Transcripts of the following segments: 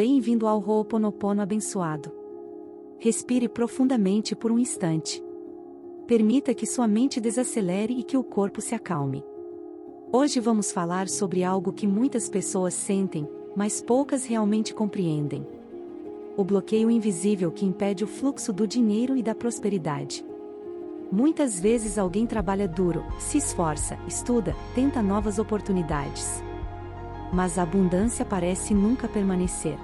Bem-vindo ao Ho'oponopono abençoado. Respire profundamente por um instante. Permita que sua mente desacelere e que o corpo se acalme. Hoje vamos falar sobre algo que muitas pessoas sentem, mas poucas realmente compreendem. O bloqueio invisível que impede o fluxo do dinheiro e da prosperidade. Muitas vezes alguém trabalha duro, se esforça, estuda, tenta novas oportunidades. Mas a abundância parece nunca permanecer.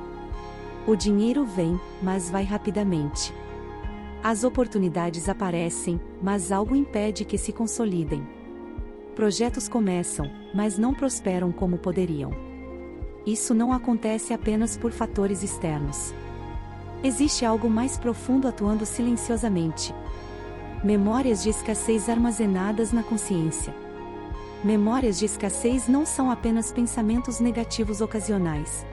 O dinheiro vem, mas vai rapidamente. As oportunidades aparecem, mas algo impede que se consolidem. Projetos começam, mas não prosperam como poderiam. Isso não acontece apenas por fatores externos. Existe algo mais profundo atuando silenciosamente. Memórias de escassez armazenadas na consciência. Memórias de escassez não são apenas pensamentos negativos ocasionais.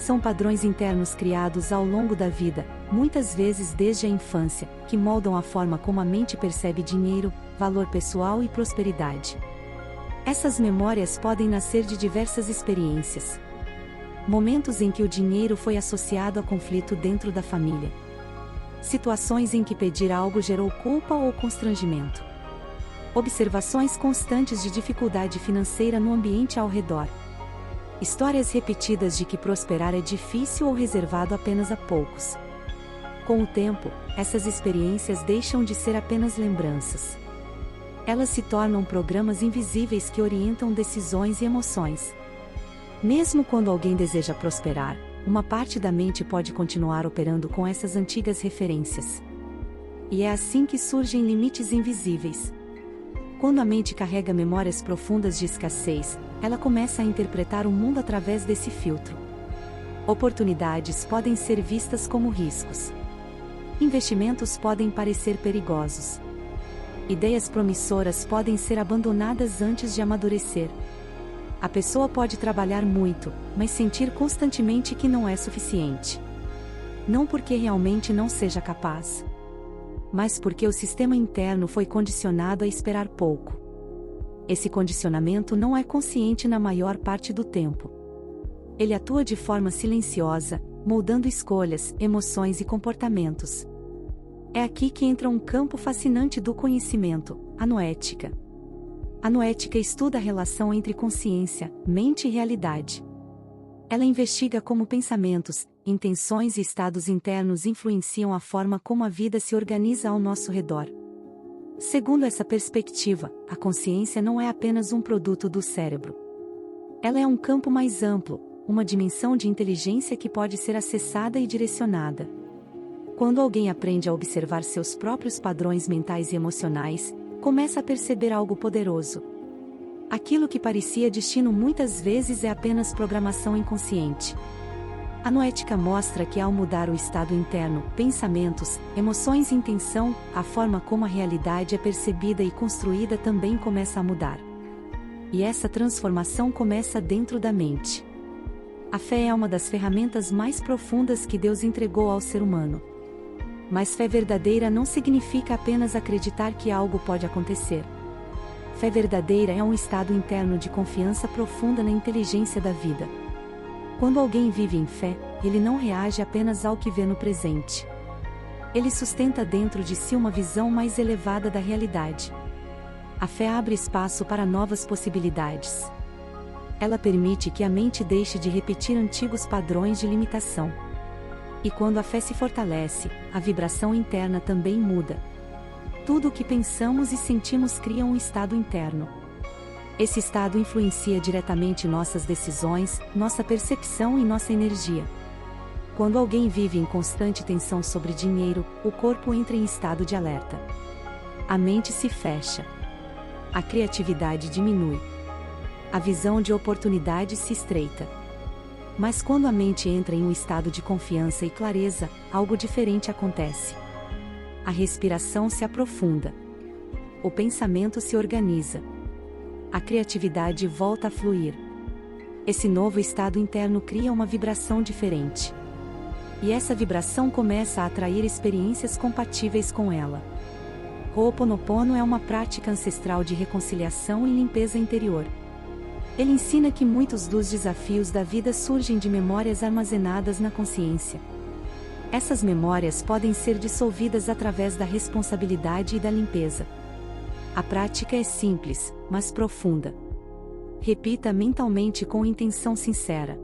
São padrões internos criados ao longo da vida, muitas vezes desde a infância, que moldam a forma como a mente percebe dinheiro, valor pessoal e prosperidade. Essas memórias podem nascer de diversas experiências. Momentos em que o dinheiro foi associado a conflito dentro da família. Situações em que pedir algo gerou culpa ou constrangimento. Observações constantes de dificuldade financeira no ambiente ao redor. Histórias repetidas de que prosperar é difícil ou reservado apenas a poucos. Com o tempo, essas experiências deixam de ser apenas lembranças. Elas se tornam programas invisíveis que orientam decisões e emoções. Mesmo quando alguém deseja prosperar, uma parte da mente pode continuar operando com essas antigas referências. E é assim que surgem limites invisíveis. Quando a mente carrega memórias profundas de escassez, ela começa a interpretar o mundo através desse filtro. Oportunidades podem ser vistas como riscos. Investimentos podem parecer perigosos. Ideias promissoras podem ser abandonadas antes de amadurecer. A pessoa pode trabalhar muito, mas sentir constantemente que não é suficiente. Não porque realmente não seja capaz, mas porque o sistema interno foi condicionado a esperar pouco. Esse condicionamento não é consciente na maior parte do tempo. Ele atua de forma silenciosa, moldando escolhas, emoções e comportamentos. É aqui que entra um campo fascinante do conhecimento, a noética. A noética estuda a relação entre consciência, mente e realidade. Ela investiga como pensamentos, intenções e estados internos influenciam a forma como a vida se organiza ao nosso redor. Segundo essa perspectiva, a consciência não é apenas um produto do cérebro. Ela é um campo mais amplo, uma dimensão de inteligência que pode ser acessada e direcionada. Quando alguém aprende a observar seus próprios padrões mentais e emocionais, começa a perceber algo poderoso. Aquilo que parecia destino muitas vezes é apenas programação inconsciente. A noética mostra que ao mudar o estado interno, pensamentos, emoções e intenção, a forma como a realidade é percebida e construída também começa a mudar. E essa transformação começa dentro da mente. A fé é uma das ferramentas mais profundas que Deus entregou ao ser humano. Mas fé verdadeira não significa apenas acreditar que algo pode acontecer. Fé verdadeira é um estado interno de confiança profunda na inteligência da vida. Quando alguém vive em fé, ele não reage apenas ao que vê no presente. Ele sustenta dentro de si uma visão mais elevada da realidade. A fé abre espaço para novas possibilidades. Ela permite que a mente deixe de repetir antigos padrões de limitação. E quando a fé se fortalece, a vibração interna também muda. Tudo o que pensamos e sentimos cria um estado interno. Esse estado influencia diretamente nossas decisões, nossa percepção e nossa energia. Quando alguém vive em constante tensão sobre dinheiro, o corpo entra em estado de alerta. A mente se fecha. A criatividade diminui. A visão de oportunidade se estreita. Mas quando a mente entra em um estado de confiança e clareza, algo diferente acontece. A respiração se aprofunda. O pensamento se organiza. A criatividade volta a fluir. Esse novo estado interno cria uma vibração diferente. E essa vibração começa a atrair experiências compatíveis com ela. Ho'oponopono é uma prática ancestral de reconciliação e limpeza interior. Ele ensina que muitos dos desafios da vida surgem de memórias armazenadas na consciência. Essas memórias podem ser dissolvidas através da responsabilidade e da limpeza. A prática é simples, mas profunda. Repita mentalmente com intenção sincera.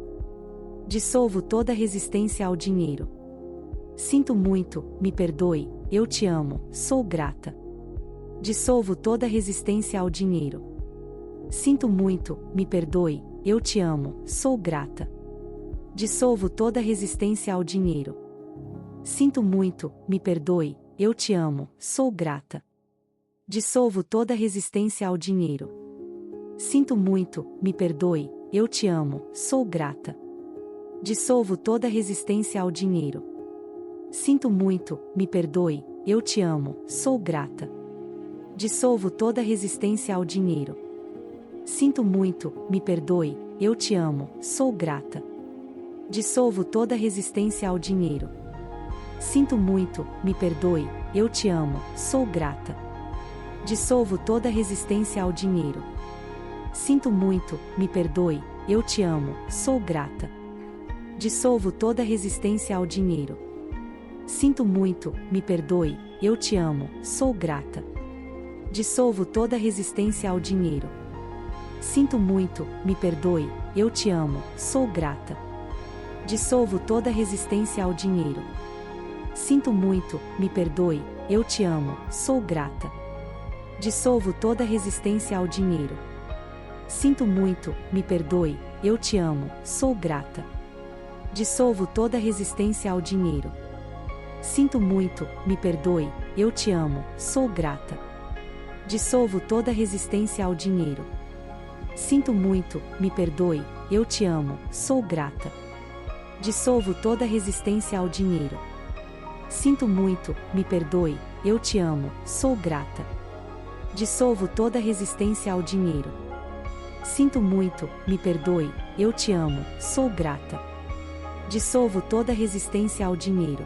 Dissolvo toda resistência ao dinheiro. Sinto muito, me perdoe, eu te amo, sou grata. Dissolvo toda resistência ao dinheiro. Sinto muito, me perdoe, eu te amo, sou grata. Dissolvo toda resistência ao dinheiro. Sinto muito, me perdoe, eu te amo, sou grata. Dissolvo toda resistência ao dinheiro. Sinto muito, me perdoe, eu te amo, sou grata. Dissolvo toda resistência ao dinheiro. Sinto muito, me perdoe, eu te amo, sou grata. Dissolvo toda resistência ao dinheiro. Sinto muito, me perdoe, eu te amo, sou grata. Dissolvo toda resistência ao dinheiro. Sinto muito, me perdoe, eu te amo, sou grata. Dissolvo toda resistência ao dinheiro. Sinto muito, me perdoe, eu te amo, sou grata. Dissolvo toda resistência ao dinheiro. Sinto muito, me perdoe, eu te amo, sou grata. Dissolvo toda resistência ao dinheiro. Sinto muito, me perdoe, eu te amo, sou grata. Dissolvo toda resistência ao dinheiro. Sinto muito, me perdoe, eu te amo, sou grata. Dissolvo toda resistência ao dinheiro. Sinto muito, me perdoe, eu te amo, sou grata. Dissolvo toda resistência ao dinheiro. Sinto muito, me perdoe, eu te amo, sou grata. Dissolvo toda resistência ao dinheiro. Sinto muito, me perdoe, eu te amo, sou grata. Dissolvo toda resistência ao dinheiro. Sinto muito, me perdoe, eu te amo, sou grata. Dissolvo toda resistência ao dinheiro. Sinto muito, me perdoe, eu te amo, sou grata. Dissolvo toda resistência ao dinheiro.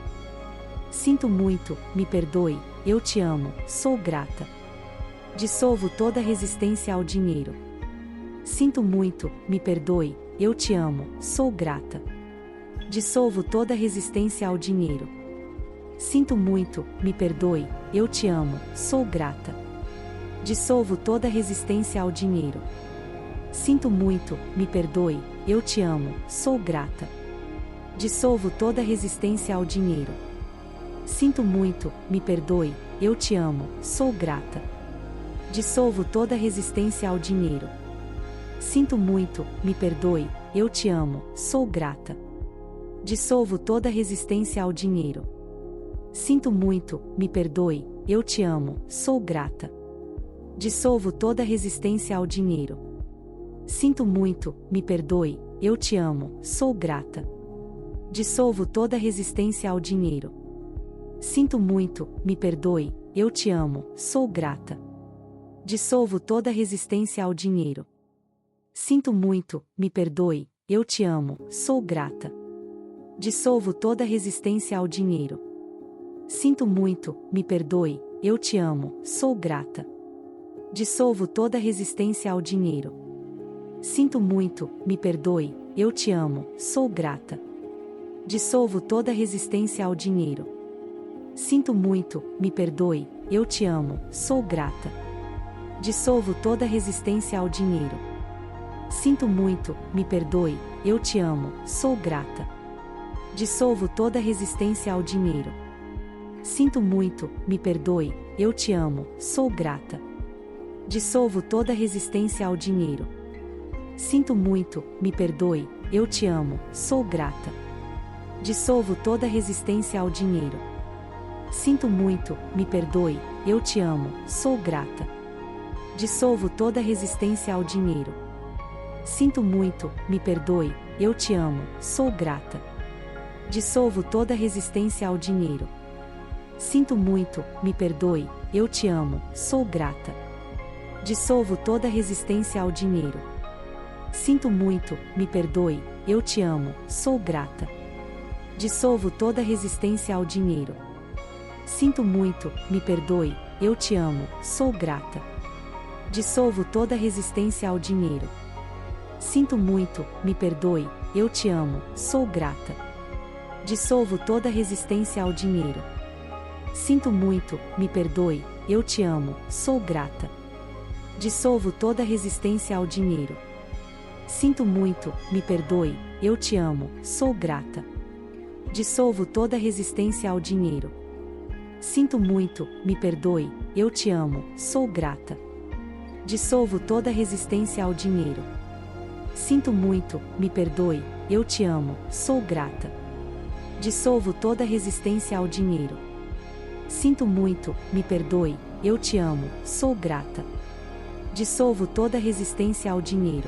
Sinto muito, me perdoe, eu te amo, sou grata. Dissolvo toda resistência ao dinheiro. Sinto muito, me perdoe, eu te amo, sou grata. Dissolvo toda resistência ao dinheiro. Sinto muito, me perdoe, eu te amo, sou grata. Dissolvo toda resistência ao dinheiro. Sinto muito, me perdoe, eu te amo, sou grata. Dissolvo toda resistência ao dinheiro. Sinto muito, me perdoe, eu te amo, sou grata. Dissolvo toda resistência ao dinheiro. Sinto muito, me perdoe, eu te amo, sou grata. Dissolvo toda resistência ao dinheiro. Sinto muito, me perdoe, eu te amo, sou grata. Dissolvo toda resistência ao dinheiro. Sinto muito, me perdoe, eu te amo, sou grata. Dissolvo toda resistência ao dinheiro. Sinto muito, me perdoe, eu te amo, sou grata. Dissolvo toda resistência ao dinheiro. Sinto muito, me perdoe, eu te amo, sou grata. Dissolvo toda resistência ao dinheiro. Sinto muito, me perdoe, eu te amo, sou grata. Dissolvo toda resistência ao dinheiro. Sinto muito, me perdoe, eu te amo, sou grata. Dissolvo toda resistência ao dinheiro. Sinto muito, me perdoe, eu te amo, sou grata. Dissolvo toda resistência ao dinheiro. Sinto muito, me perdoe, eu te amo, sou grata. Dissolvo toda resistência ao dinheiro. Sinto muito, me perdoe, eu te amo, sou grata. Dissolvo toda resistência ao dinheiro. Sinto muito, me perdoe, eu te amo, sou grata. Dissolvo toda resistência ao dinheiro. Sinto muito, me perdoe, eu te amo, sou grata. Dissolvo toda resistência ao dinheiro. Sinto muito, me perdoe, eu te amo, sou grata. Dissolvo toda resistência ao dinheiro. Sinto muito, me perdoe, eu te amo, sou grata. Dissolvo toda resistência ao dinheiro. Sinto muito, me perdoe, eu te amo, sou grata. Dissolvo toda resistência ao dinheiro. Sinto muito, me perdoe, eu te amo, sou grata. Dissolvo toda resistência ao dinheiro. Sinto muito, me perdoe, eu te amo, sou grata. Dissolvo toda resistência ao dinheiro. Sinto muito, me perdoe, eu te amo, sou grata. Dissolvo toda resistência ao dinheiro. Sinto muito, me perdoe, eu te amo, sou grata. Dissolvo toda resistência ao dinheiro. Sinto muito, me perdoe, eu te amo, sou grata. Dissolvo toda resistência ao dinheiro. Sinto muito, me perdoe, eu te amo, sou grata. Dissolvo toda resistência ao dinheiro. Sinto muito, me perdoe, eu te amo, sou grata. Dissolvo toda resistência ao dinheiro.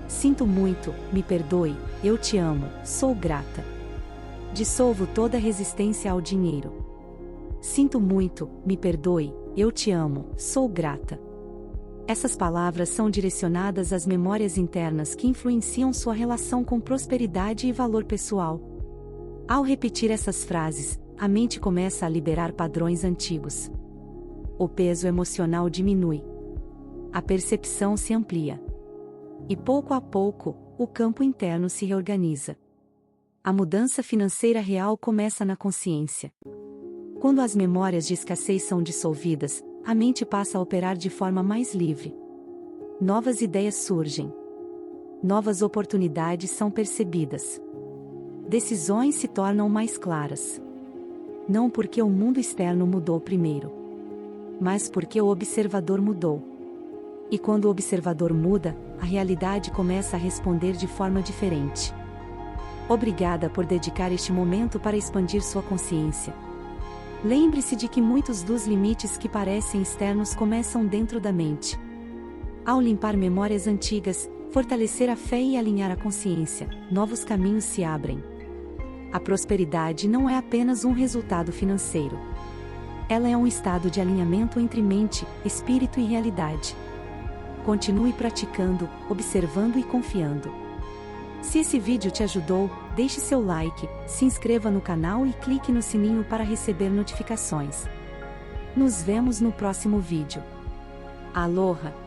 Sinto muito, me perdoe, eu te amo, sou grata. Dissolvo toda resistência ao dinheiro. Sinto muito, me perdoe, eu te amo, sou grata. Essas palavras são direcionadas às memórias internas que influenciam sua relação com prosperidade e valor pessoal. Ao repetir essas frases, a mente começa a liberar padrões antigos. O peso emocional diminui. A percepção se amplia. E pouco a pouco, o campo interno se reorganiza. A mudança financeira real começa na consciência. Quando as memórias de escassez são dissolvidas, a mente passa a operar de forma mais livre. Novas ideias surgem. Novas oportunidades são percebidas. Decisões se tornam mais claras. Não porque o mundo externo mudou primeiro, mas porque o observador mudou. E quando o observador muda, a realidade começa a responder de forma diferente. Obrigada por dedicar este momento para expandir sua consciência. Lembre-se de que muitos dos limites que parecem externos começam dentro da mente. Ao limpar memórias antigas, fortalecer a fé e alinhar a consciência, novos caminhos se abrem. A prosperidade não é apenas um resultado financeiro. Ela é um estado de alinhamento entre mente, espírito e realidade. Continue praticando, observando e confiando. Se esse vídeo te ajudou, deixe seu like, se inscreva no canal e clique no sininho para receber notificações. Nos vemos no próximo vídeo. Aloha!